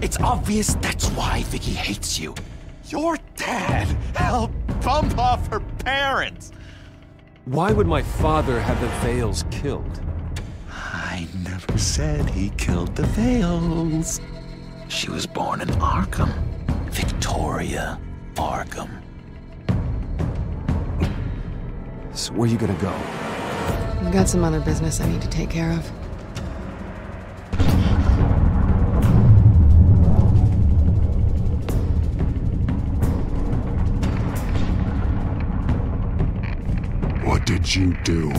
It's obvious that's why Vicky hates you. Your dad helped bump off her parents. Why would my father have the Vales killed? I never said he killed the Vales. She was born in Arkham. Victoria Arkham. So where are you gonna go? I've got some other business I need to take care of. What did you do?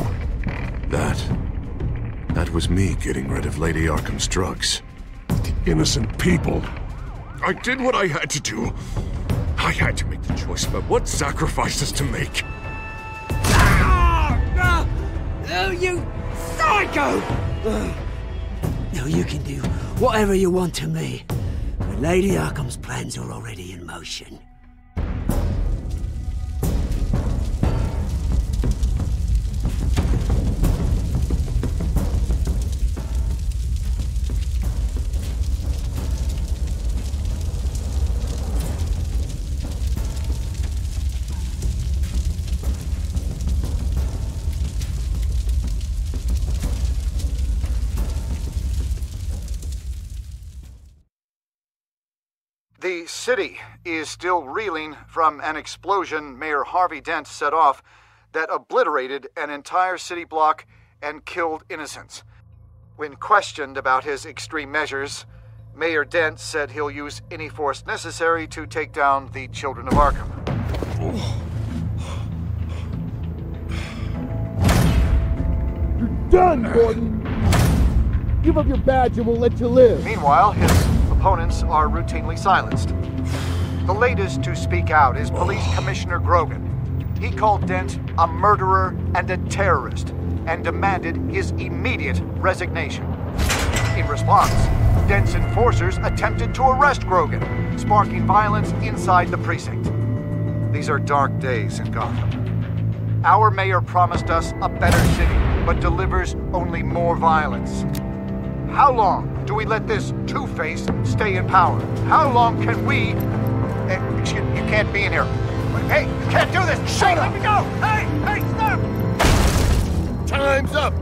That was me getting rid of Lady Arkham's drugs. The innocent people. I did what I had to do. I had to make the choice about what sacrifices to make. Oh, you psycho! Now you can do whatever you want to me, but Lady Arkham's plans are already in motion. The city is still reeling from an explosion Mayor Harvey Dent set off that obliterated an entire city block and killed innocents. When questioned about his extreme measures, Mayor Dent said he'll use any force necessary to take down the Children of Arkham. You're done, Gordon! Give up your badge and we'll let you live. Meanwhile, his opponents are routinely silenced. The latest to speak out is Police Commissioner Grogan. He called Dent a murderer and a terrorist and demanded his immediate resignation. In response, Dent's enforcers attempted to arrest Grogan, sparking violence inside the precinct. These are dark days in Gotham. Our mayor promised us a better city, but delivers only more violence. How long do we let this two-face stay in power? How long can we... Excuse me, you can't be in here. Hey, you can't do this! Shut up! Let me go! Hey, stop! Time's up!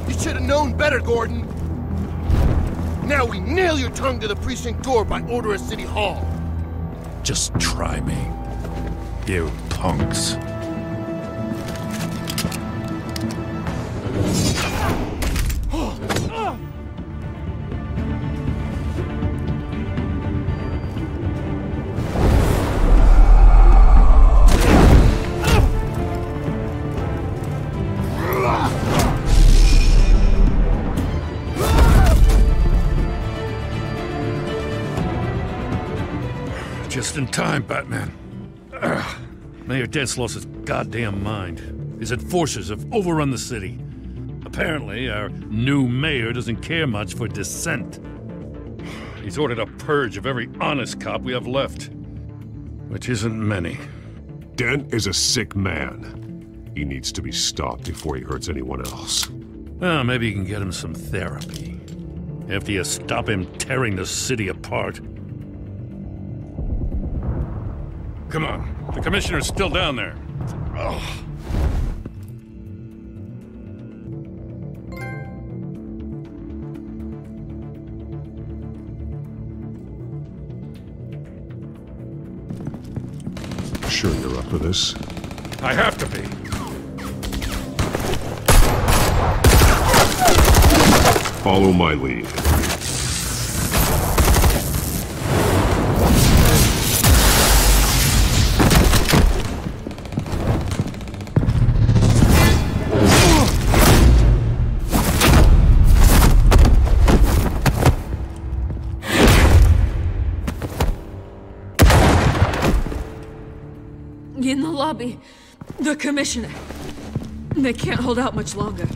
You should have known better, Gordon. Now we nail your tongue to the precinct door by order of City Hall. Just try me, you punks. Just in time, Batman. Mayor Dent's lost his goddamn mind. His enforcers have overrun the city. Apparently, our new mayor doesn't care much for dissent. He's ordered a purge of every honest cop we have left, which isn't many. Dent is a sick man. He needs to be stopped before he hurts anyone else. Well, maybe you can get him some therapy. After you stop him tearing the city apart. Come on, the commissioner's still down there. Oh. Sure you're up for this? I have to be. Follow my lead. In the lobby, the commissioner. They can't hold out much longer.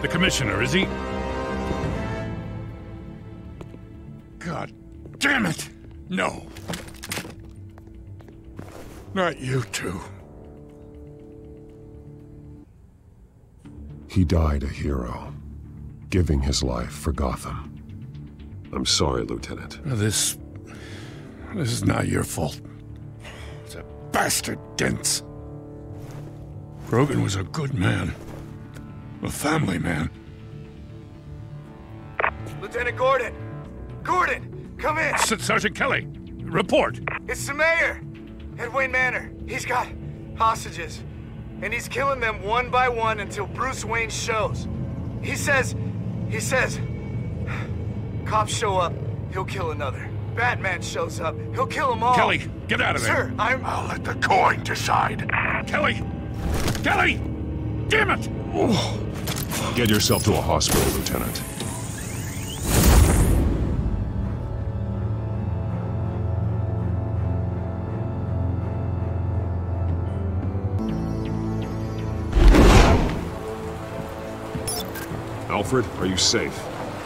The commissioner, is he? God damn it! No. Not you two. He died a hero, giving his life for Gotham. I'm sorry, Lieutenant. This is not your fault. It's a bastard Dent's. Grogan was a good man. A family man. Lieutenant Gordon! Gordon! Come in! Sergeant Kelly! Report! It's the mayor! At Wayne Manor. He's got hostages. And he's killing them one by one until Bruce Wayne shows. He says... Cops show up, he'll kill another. Batman shows up, he'll kill them all. Kelly, get out of there! Sir, I'll let the coin decide. Kelly! Kelly! Damn it! Get yourself to a hospital, Lieutenant. Alfred, are you safe?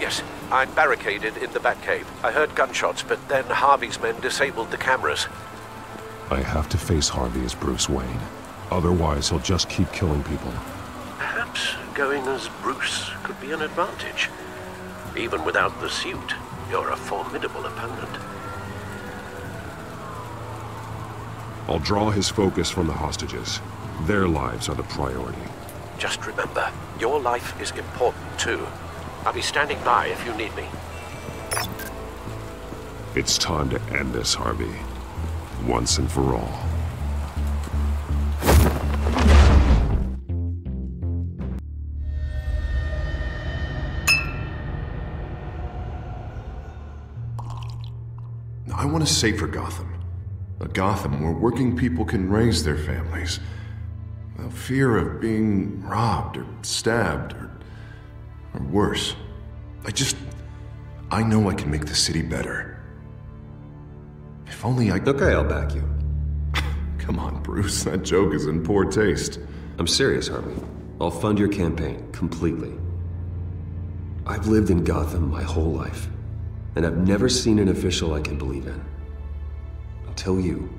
Yes, I'm barricaded in the Batcave. I heard gunshots, but then Harvey's men disabled the cameras. I have to face Harvey as Bruce Wayne. Otherwise, he'll just keep killing people. Perhaps going as Bruce could be an advantage. Even without the suit, you're a formidable opponent. I'll draw his focus from the hostages. Their lives are the priority. Just remember, your life is important too. I'll be standing by if you need me. It's time to end this, Harvey. Once and for all. I want a safer Gotham. A Gotham where working people can raise their families without fear of being robbed or stabbed or worse. I know I can make the city better. If only I... Okay, I'll back you. Come on, Bruce, that joke is in poor taste. I'm serious, Harvey. I'll fund your campaign, completely. I've lived in Gotham my whole life, and I've never seen an official I can believe in. Until you.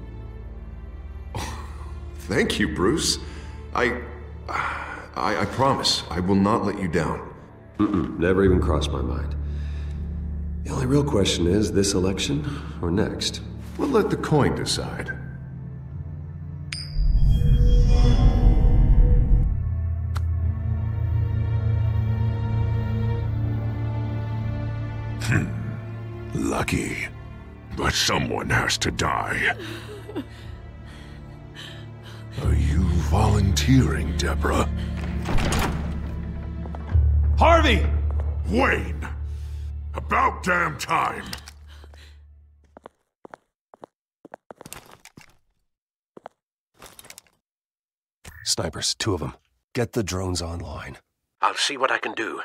Oh, thank you, Bruce. I promise, I will not let you down. Never even crossed my mind. The only real question is, this election or next? We'll let the coin decide. Lucky. But someone has to die. Are you volunteering, Deborah? Harvey! Wayne! About damn time! Snipers, 2 of them. Get the drones online. I'll see what I can do.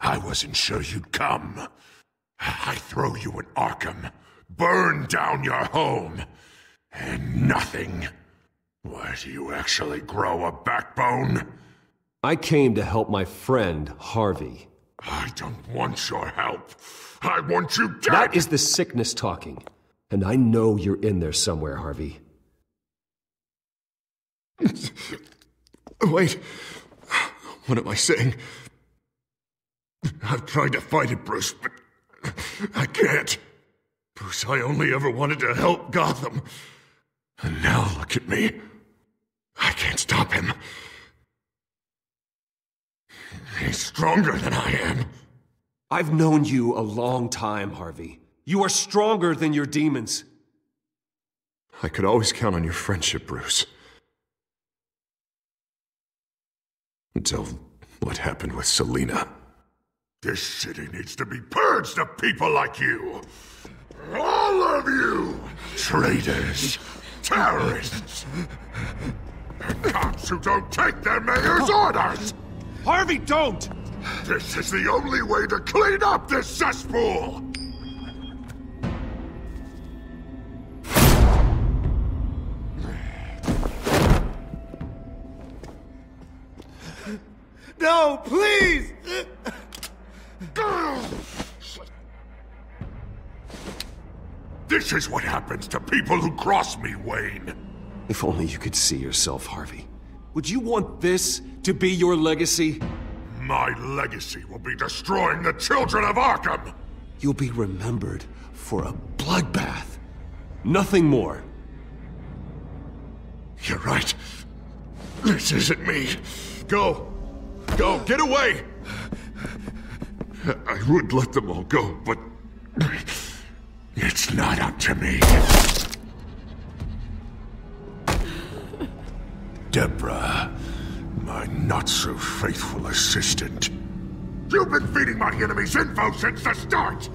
I wasn't sure you'd come. I'd throw you in Arkham, burn down your home, and nothing. Why, do you actually grow a backbone? I came to help my friend, Harvey. I don't want your help. I want you dead! That is the sickness talking. And I know you're in there somewhere, Harvey. Wait. What am I saying? I've tried to fight it, Bruce, but I can't. Bruce, I only ever wanted to help Gotham. And now look at me. I can't stop him. He's stronger than I am. I've known you a long time, Harvey. You are stronger than your demons. I could always count on your friendship, Bruce. Until what happened with Selina. This city needs to be purged of people like you. All of you! Traitors, terrorists, and cops who don't take their mayor's orders! Harvey, don't! This is the only way to clean up this cesspool! No, please! This is what happens to people who cross me, Wayne. If only you could see yourself, Harvey. Would you want this to be your legacy? My legacy will be destroying the children of Arkham! You'll be remembered for a bloodbath. Nothing more. You're right. This isn't me. Go. Go, get away! I would let them all go, but it's not up to me. Deborah, my not-so-faithful assistant. You've been feeding my enemies info since the start!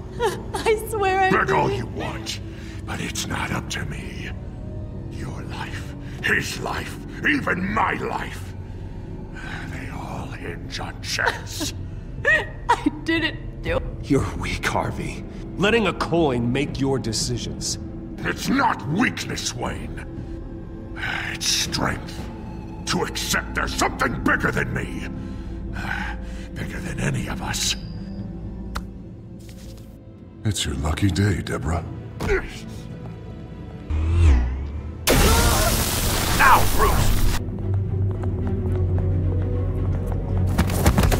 I swear I Beg all didn't. you want, but it's not up to me. Your life, his life, even my life. They all hinge on chance. I didn't do it. You're weak, Harvey. Letting a coin make your decisions. It's not weakness, Wayne. It's strength. To accept there's something bigger than me. Bigger than any of us. It's your lucky day, Deborah. Now, Bruce!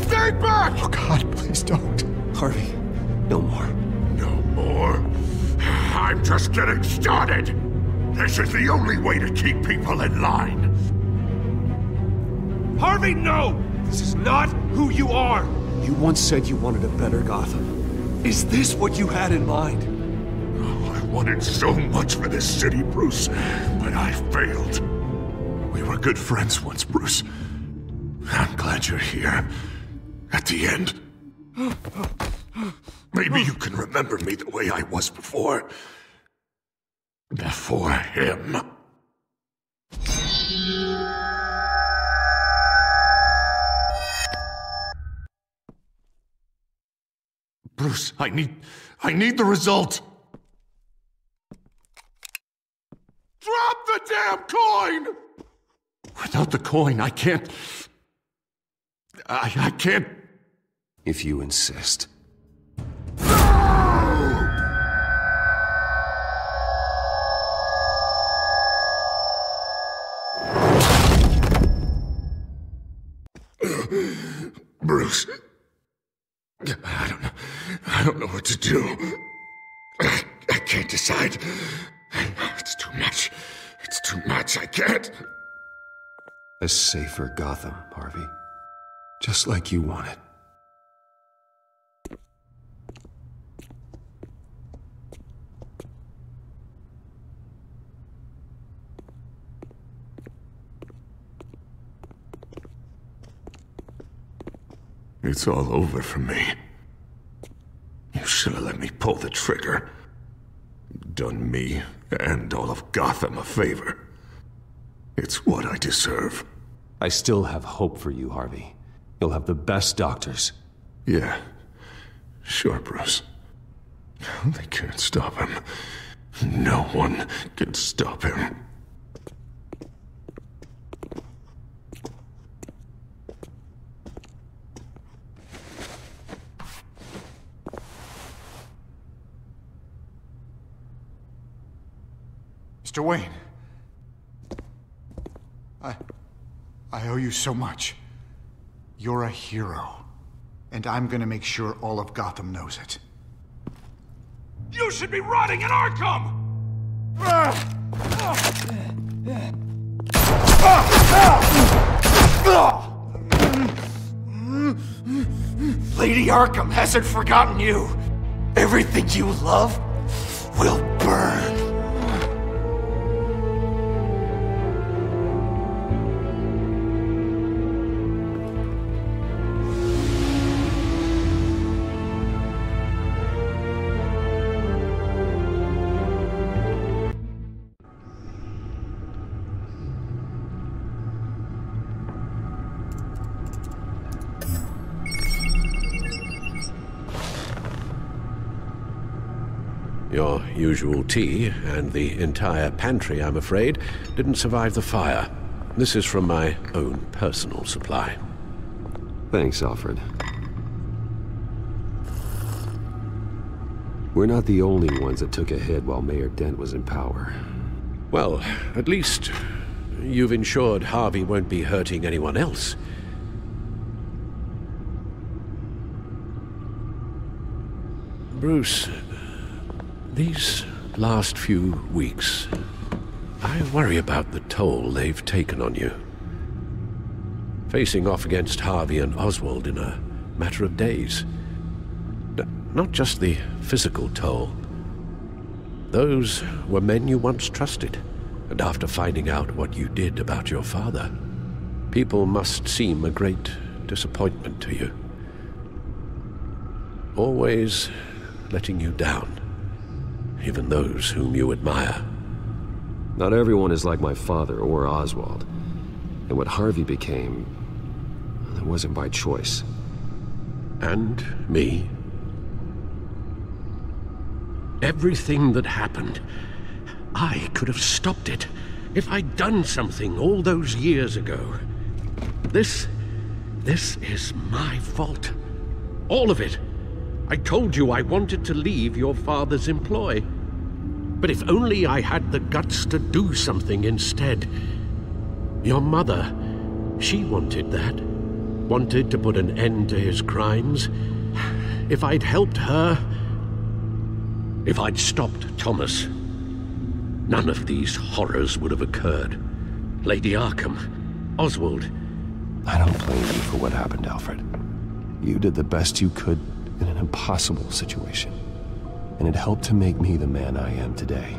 Stay back! Oh God, please don't. Harvey, no more. No more? I'm just getting started! This is the only way to keep people in line. Harvey, no! This is not who you are! You once said you wanted a better Gotham. Is this what you had in mind? Oh, I wanted so much for this city, Bruce, but I failed. We were good friends once, Bruce. I'm glad you're here. At the end. Maybe you can remember me the way I was before. Before him. Bruce, I need the result. Drop the damn coin! Without the coin, I can't... I can't... If you insist. Bruce... I don't know what to do. I can't decide. It's too much. It's too much. I can't. A safer Gotham, Harvey. Just like you wanted. It's all over for me. You should have let me pull the trigger. Done me and all of Gotham a favor. It's what I deserve. I still have hope for you, Harvey. You'll have the best doctors. Yeah. Sure, Bruce. They can't stop him. No one can stop him. Mr. Wayne. I owe you so much. You're a hero. And I'm gonna make sure all of Gotham knows it. You should be rotting in Arkham! Lady Arkham hasn't forgotten you. Everything you love will burn. Your usual tea, and the entire pantry, I'm afraid, didn't survive the fire. This is from my own personal supply. Thanks, Alfred. We're not the only ones that took a hit while Mayor Dent was in power. Well, at least you've ensured Harvey won't be hurting anyone else. Bruce, these last few weeks, I worry about the toll they've taken on you. Facing off against Harvey and Oswald in a matter of days. Not just the physical toll. Those were men you once trusted, and after finding out what you did about your father, people must seem a great disappointment to you. Always letting you down, even those whom you admire. Not everyone is like my father or Oswald. And what Harvey became, it wasn't by choice. And me. Everything that happened, I could have stopped it if I'd done something all those years ago. This is my fault. All of it. I told you I wanted to leave your father's employ. But if only I had the guts to do something instead. Your mother, she wanted that. Wanted to put an end to his crimes. If I'd helped her, if I'd stopped Thomas, none of these horrors would have occurred. Lady Arkham, Oswald. I don't blame you for what happened, Alfred. You did the best you could in an impossible situation. And it helped to make me the man I am today.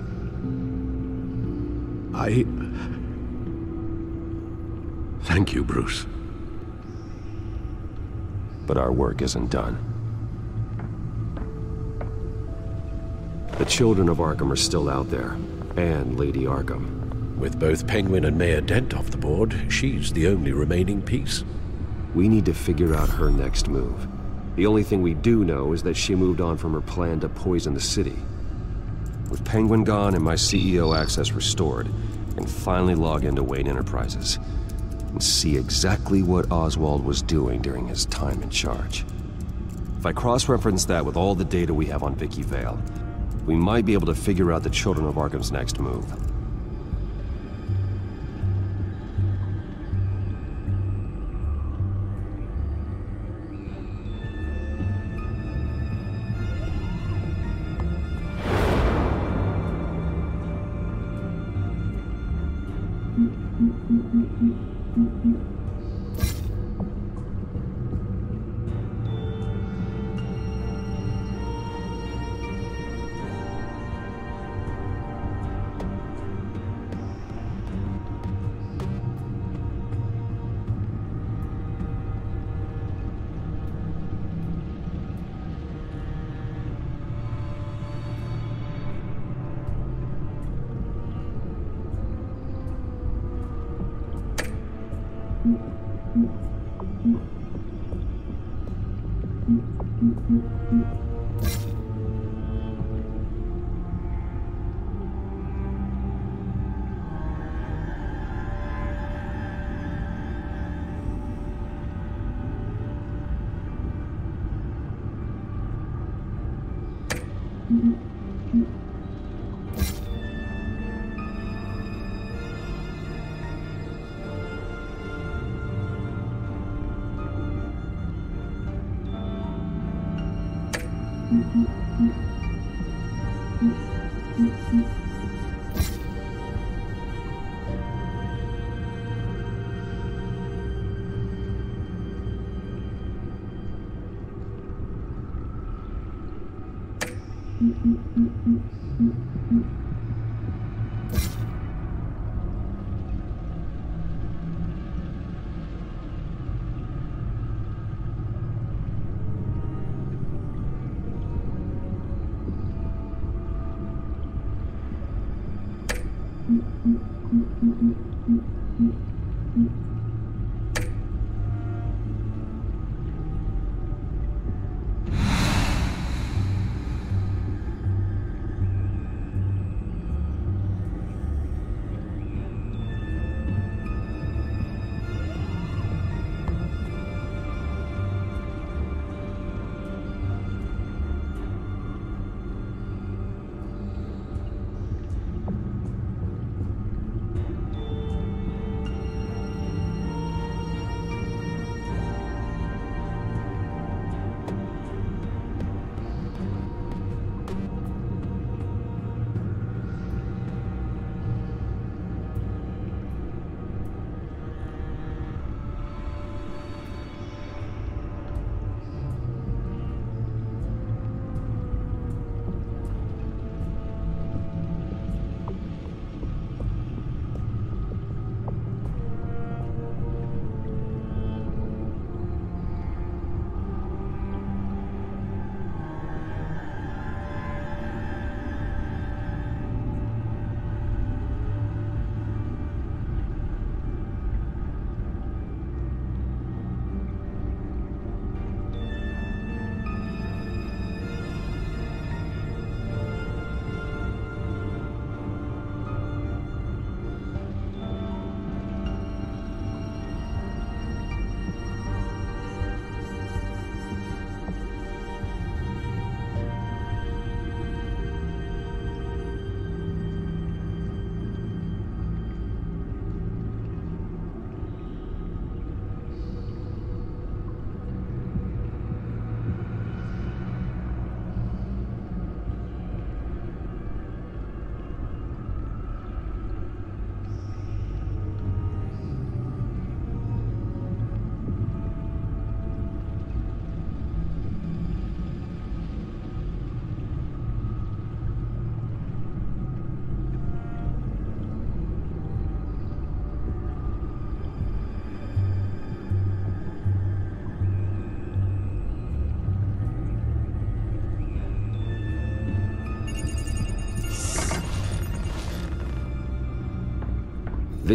Thank you, Bruce. But our work isn't done. The children of Arkham are still out there, and Lady Arkham. With both Penguin and Mayor Dent off the board, she's the only remaining piece. We need to figure out her next move. The only thing we do know is that she moved on from her plan to poison the city. With Penguin gone and my CEO access restored, I can finally log into Wayne Enterprises and see exactly what Oswald was doing during his time in charge. If I cross-reference that with all the data we have on Vicky Vale, we might be able to figure out the Children of Arkham's next move.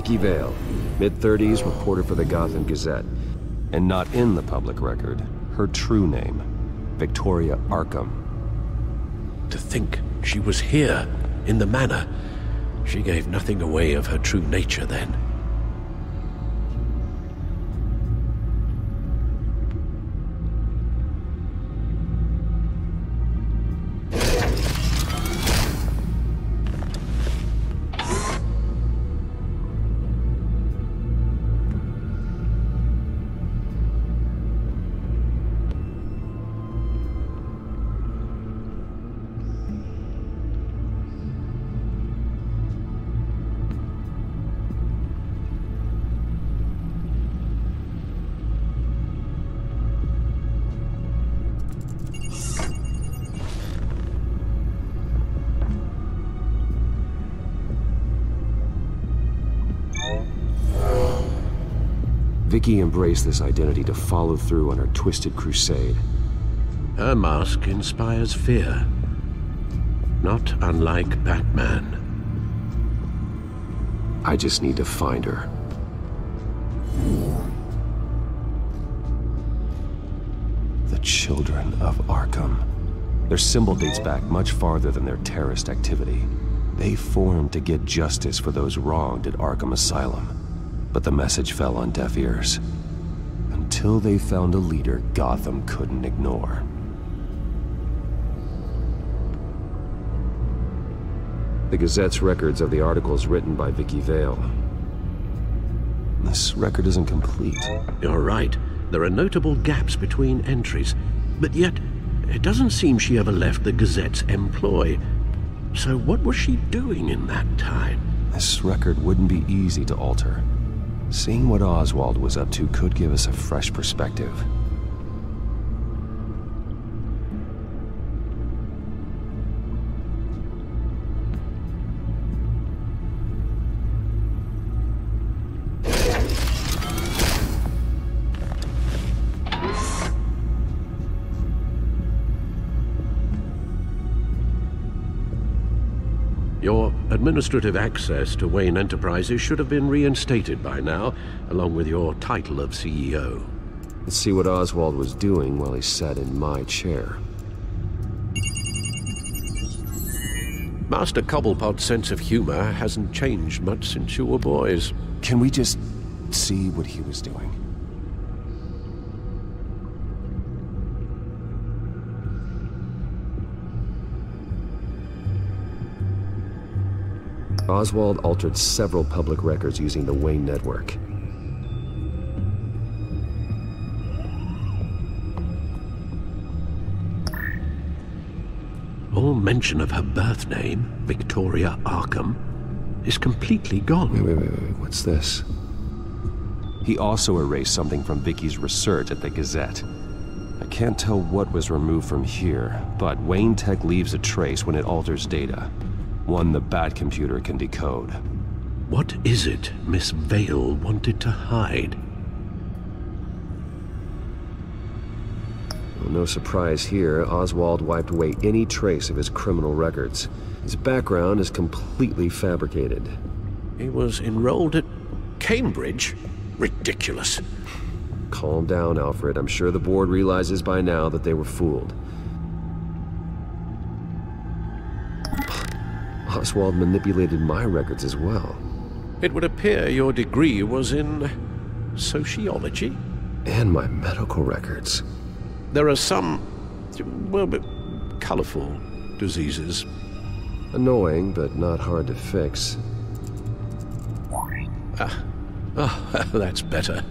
Vicki Vale, mid-30s, reporter for the Gotham Gazette. And not in the public record, her true name, Victoria Arkham. To think she was here, in the manor. She gave nothing away of her true nature then. Vicki embraced this identity to follow through on her twisted crusade. Her mask inspires fear. Not unlike Batman. I just need to find her. The Children of Arkham. Their symbol dates back much farther than their terrorist activity. They formed to get justice for those wronged at Arkham Asylum. But the message fell on deaf ears. Until they found a leader Gotham couldn't ignore. The Gazette's records of the articles written by Vicki Vale. This record isn't complete. You're right. There are notable gaps between entries. But yet, it doesn't seem she ever left the Gazette's employ. So what was she doing in that time? This record wouldn't be easy to alter. Seeing what Oswald was up to could give us a fresh perspective. Your administrative access to Wayne Enterprises should have been reinstated by now, along with your title of CEO. Let's see what Oswald was doing while he sat in my chair. Master Cobblepot's sense of humor hasn't changed much since you were boys. Can we just see what he was doing? Oswald altered several public records using the Wayne network. All mention of her birth name, Victoria Arkham, is completely gone. Wait, what's this? He also erased something from Vicki's research at the Gazette. I can't tell what was removed from here, but Wayne Tech leaves a trace when it alters data. One the Bat computer can decode. What is it Miss Vale wanted to hide? Well, no surprise here, Oswald wiped away any trace of his criminal records. His background is completely fabricated. He was enrolled at Cambridge? Ridiculous. Calm down, Alfred. I'm sure the board realizes by now that they were fooled. Oswald manipulated my records as well. It would appear your degree was in sociology? And my medical records. There are some, well, colorful diseases. Annoying, but not hard to fix. That's better.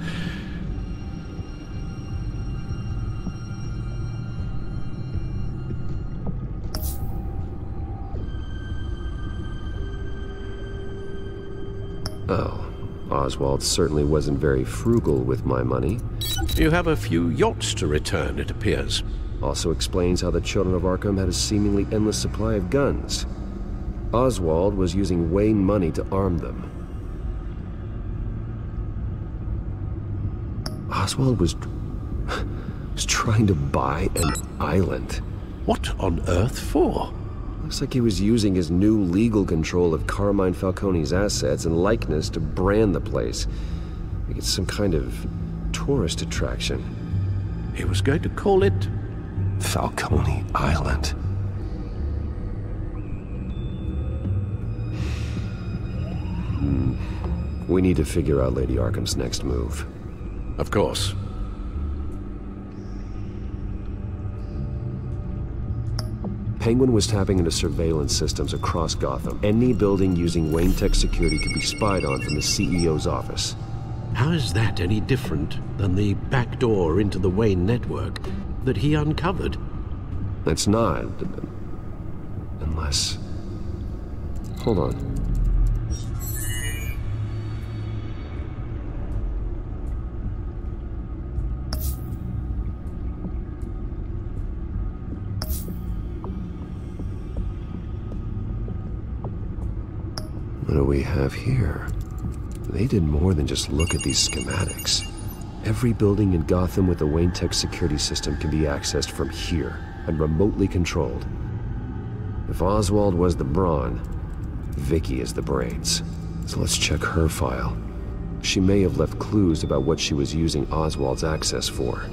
Oh, Oswald certainly wasn't very frugal with my money. You have a few yachts to return, it appears. Also explains how the Children of Arkham had a seemingly endless supply of guns. Oswald was using Wayne money to arm them. Oswald was trying to buy an island. What on earth for? Looks like he was using his new legal control of Carmine Falcone's assets and likeness to brand the place. Like it's some kind of tourist attraction. He was going to call it Falcone Island. We need to figure out Lady Arkham's next move. Of course. Penguin was tapping into surveillance systems across Gotham. Any building using µ security could be spied on from the CEO's office. How is that any different than the back door into the Wayne network that he uncovered? It's not. Unless... Hold on. What do we have here? They did more than just look at these schematics. Every building in Gotham with a µ security system can be accessed from here and remotely controlled. If Oswald was the brawn, Vicky is the brains. So let's check her file. She may have left clues about what she was using Oswald's access for.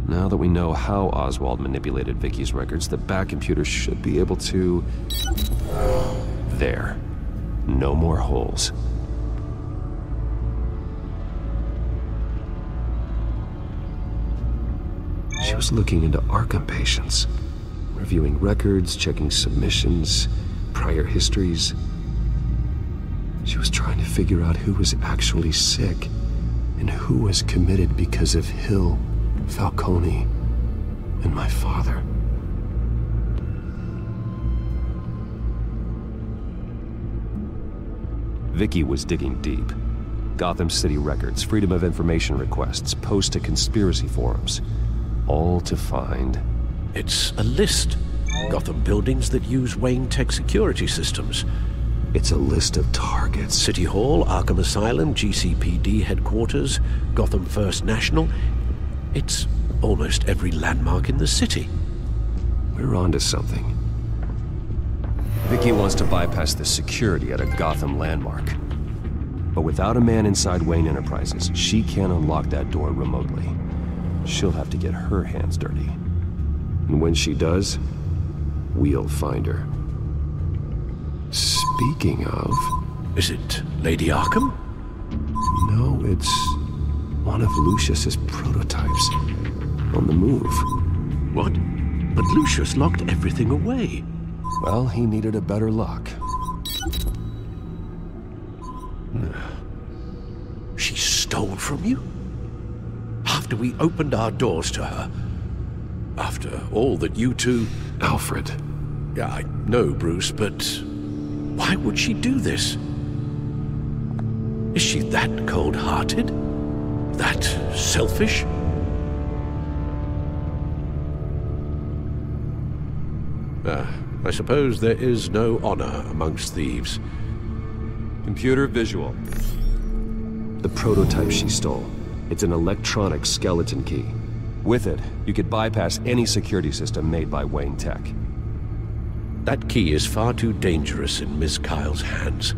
Now that we know how Oswald manipulated Vicky's records, the back computer should be able to... There. No more holes. She was looking into Arkham patients, reviewing records, checking submissions, prior histories. She was trying to figure out who was actually sick and who was committed because of Hill, Falcone, and my father. Vicky was digging deep. Gotham City records, Freedom of Information requests, posts to conspiracy forums. All to find... It's a list. Gotham buildings that use µ security systems. It's a list of targets. City Hall, Arkham Asylum, GCPD headquarters, Gotham First National. It's almost every landmark in the city. We're onto something. Vicky wants to bypass the security at a Gotham landmark. But without a man inside Wayne Enterprises, she can't unlock that door remotely. She'll have to get her hands dirty. And when she does, we'll find her. Speaking of... Is it Lady Arkham? No, it's one of Lucius's prototypes. On the move. What? But Lucius locked everything away. Well, he needed a better lock. She stole from you? After we opened our doors to her? After all that you two... Alfred. Yeah, I know, Bruce, but... why would she do this? Is she that cold-hearted? That selfish? I suppose there is no honor amongst thieves. Computer visual. The prototype she stole. It's an electronic skeleton key. With it, you could bypass any security system made by Wayne Tech. That key is far too dangerous in Miss Kyle's hands,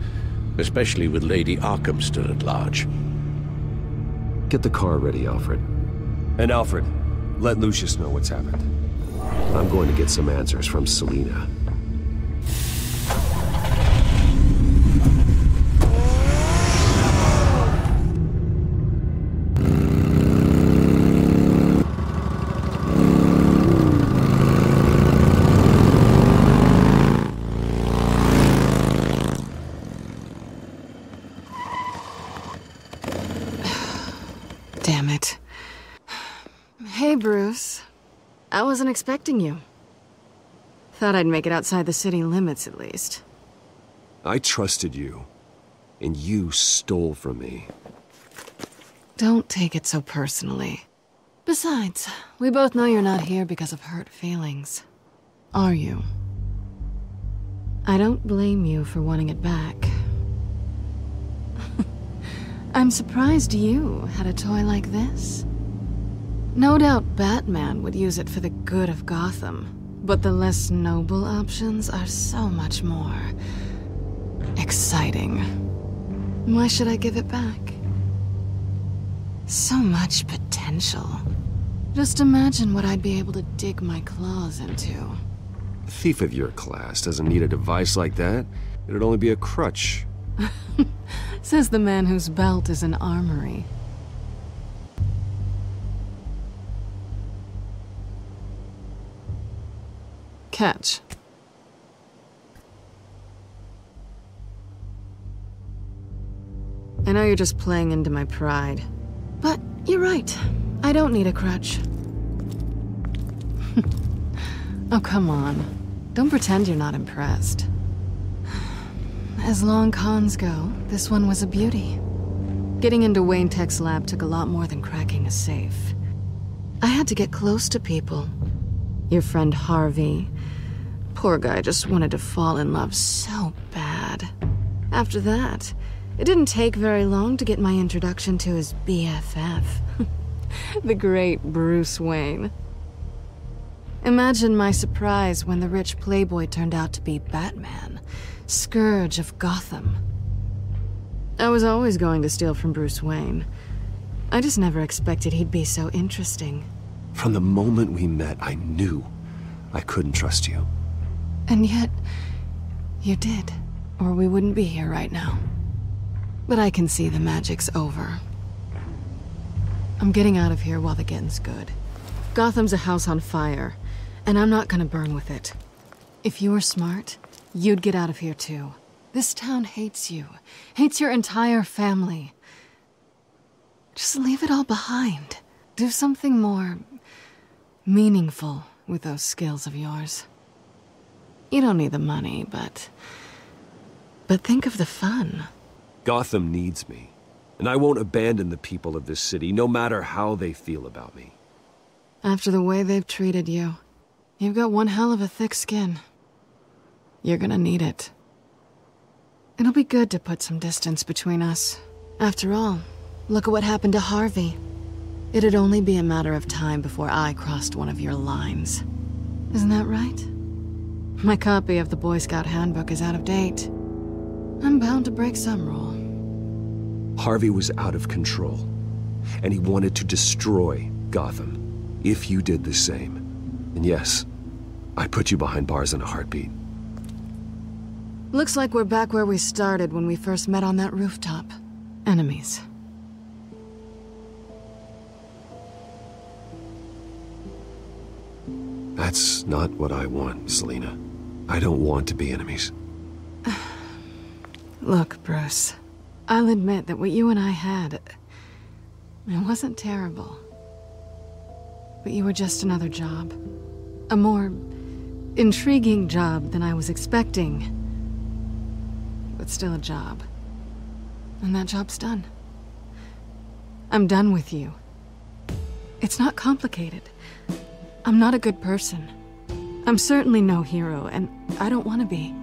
especially with Lady Arkham still at large. Get the car ready, Alfred. And Alfred, let Lucius know what's happened. I'm going to get some answers from Selina. wasn't expecting you. Thought I'd make it outside the city limits, at least. I trusted you, and you stole from me. Don't take it so personally. Besides, we both know you're not here because of hurt feelings. Are you? I don't blame you for wanting it back. I'm surprised you had a toy like this. No doubt Batman would use it for the good of Gotham, but the less noble options are so much more exciting. Why should I give it back? So much potential. Just imagine what I'd be able to dig my claws into. A thief of your class doesn't need a device like that. It'd only be a crutch. Says the man whose belt is an armory. Catch. I know you're just playing into my pride, but you're right. I don't need a crutch. Oh, come on. Don't pretend you're not impressed. As long cons go, this one was a beauty. Getting into Wayne Tech's lab took a lot more than cracking a safe. I had to get close to people. Your friend Harvey. Poor guy just wanted to fall in love so bad. After that, it didn't take very long to get my introduction to his BFF. The great Bruce Wayne. Imagine my surprise when the rich playboy turned out to be Batman, Scourge of Gotham. I was always going to steal from Bruce Wayne. I just never expected he'd be so interesting. From the moment we met, I knew I couldn't trust you. And yet, you did, or we wouldn't be here right now. But I can see the magic's over. I'm getting out of here while the getting's good. Gotham's a house on fire, and I'm not gonna burn with it. If you were smart, you'd get out of here too. This town hates you, hates your entire family. Just leave it all behind. Do something more meaningful with those skills of yours. You don't need the money, but think of the fun. Gotham needs me, and I won't abandon the people of this city, no matter how they feel about me. After the way they've treated you, you've got one hell of a thick skin. You're gonna need it. It'll be good to put some distance between us. After all, look at what happened to Harvey. It'd only be a matter of time before I crossed one of your lines. Isn't that right? My copy of the Boy Scout handbook is out of date. I'm bound to break some rule. Harvey was out of control, and he wanted to destroy Gotham. If you did the same, and yes, I'd put you behind bars in a heartbeat. Looks like we're back where we started when we first met on that rooftop. Enemies. That's not what I want, Selina. I don't want to be enemies. Look, Bruce. I'll admit that what you and I had, it wasn't terrible. But you were just another job. A more intriguing job than I was expecting. But still a job. And that job's done. I'm done with you. It's not complicated. I'm not a good person. I'm certainly no hero, and I don't want to be.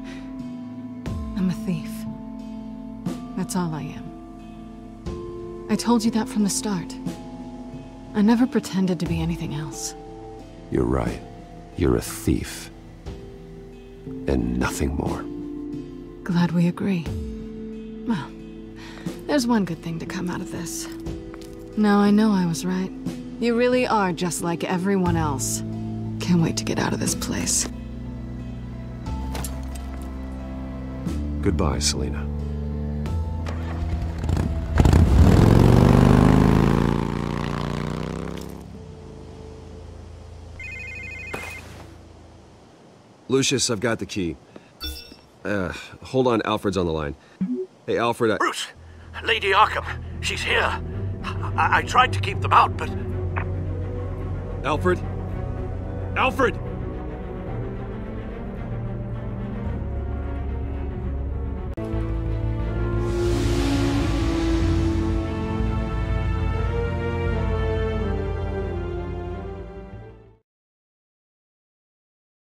I'm a thief. That's all I am. I told you that from the start. I never pretended to be anything else. You're right. You're a thief. And nothing more. Glad we agree. Well, there's one good thing to come out of this. Now I know I was right. You really are just like everyone else. Can't wait to get out of this place. Goodbye, Selina. Lucius, I've got the key. Hold on, Alfred's on the line. Hey, Alfred, Bruce! Lady Arkham, she's here. I tried to keep them out, but... Alfred? Alfred!